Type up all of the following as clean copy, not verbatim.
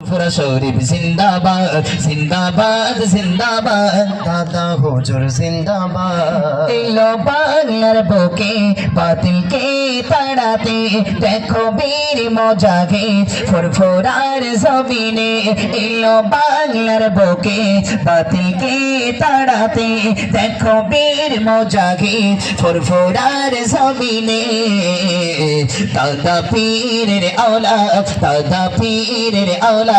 ফুরফুরা শরীফ জিন্দাবাদ জিন্দাবাদ জিন্দাবাদ দাদা হুজুর জিন্দাবাদ এলো বাংলার বুকে বাতিলকে তাড়াতে দেখো বীর মজাকে ফুরফুরার জমিনে এলো বাংলার বুকে বাতিলকে তাড়াতে দেখো বীর মজাকে ফুরফুরার জমিনে দাদা পীরের औलाद দাদা পীরের औलाद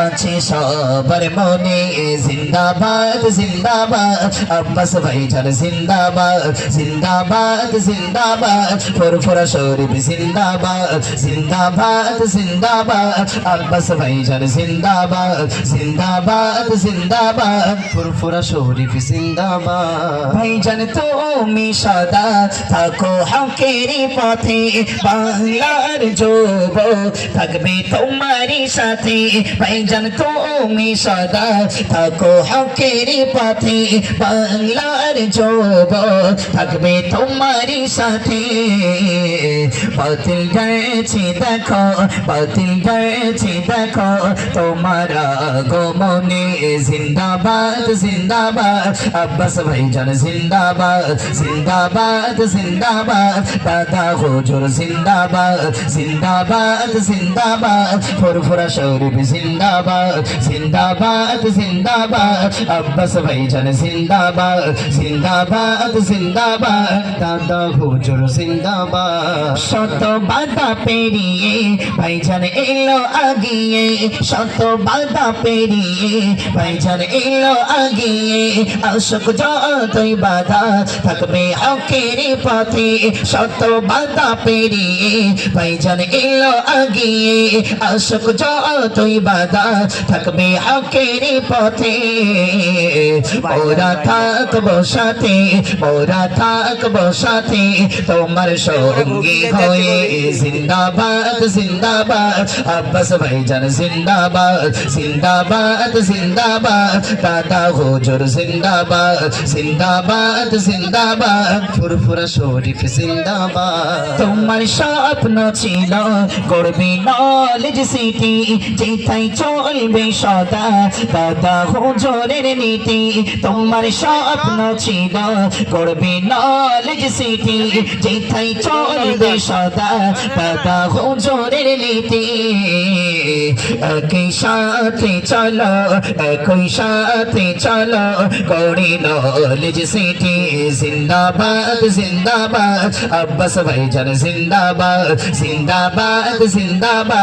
আছে সবার মনে জিন্দাবাদ জিন্দাবাদ আব্বাস ভাইজান জিন্দাবাদ জিন্দাবাদ জিন্দাবাদ ফুরফুরা শরীফ জিন্দাবাদ জিন্দাবাদ জিন্দাবাদ আব্বাস ভাইজান জিন্দাবাদ জিন্দাবাদ জিন্দাবাদ ফুরফুরা শরীফ জিন্দাবাদ ভাইজান তুমি সদা থাকো হকের পথে বাংলার যুবক থাকবে তোমারই সাথে ভাইজান তুমি সদা থাকো হকের পথে বাংলার যুবক থাকবে তোমারই সাথে বাতিল গেছে দেখো বাতিল গেছে দেখো তোমার আগমনে জিন্দাবাদ জিন্দাবাদ আব্বাস ভাইজান জিন্দাবাদ জিন্দাবাদ জিন্দাবাদ দাদা হুজুর জিন্দাবাদ জিন্দাবাদ জিন্দাবাদ ফুরফুরা শরীফ জিন্দাবাদ জিন্দাবাদ জিন্দাবাদ আব্বাস ভাইজান জিন্দাবাদ জিন্দাবাদ জিন্দাবাদ দাদা হুজুর জিন্দাবাদ শত বাধা পেরিয়ে ভাইজান এলো আগিয়ে শত বাধা পেরিয়ে ভাইজান এলো আগিয়ে আশক যতই বাধা থাকবে হকের পথে শত বাধা পেরিয়ে ভাইজান এলো আগিয়ে আশক যতই বাধা থাকবে হকের পথে মোরা থাকবো সাথে মোরা থাকবো সাথে তোমার সঙ্গী হয়ে জিন্দাবাদ জিন্দাবাদ আব্বাস ভাইজান জিন্দাবাদ জিন্দাবাদ জিন্দাবাদ দাদা হুজুর জিন্দাবাদ জিন্দাবাদ জিন্দাবাদ ফুরফুরা শরীফ জিন্দাবাদ তোমার স্বপ্ন ছিল করবি নলেজ সিটি যেথায় চলবে সদা দাদা হুজুরের নীতি তোমার স্বপ্ন ছিল করবি নলেজ সিটি যেথায় চলবে সদা দাদা হুজুরের নীতি একই সাথে চলো একই সাথে চলো করি নলেজ সিটি জিন্দাবাদ জিন্দাবাদ আব্বাস ভাইজান জিন্দাবাদ জিন্দাবাদ জিন্দাবাদ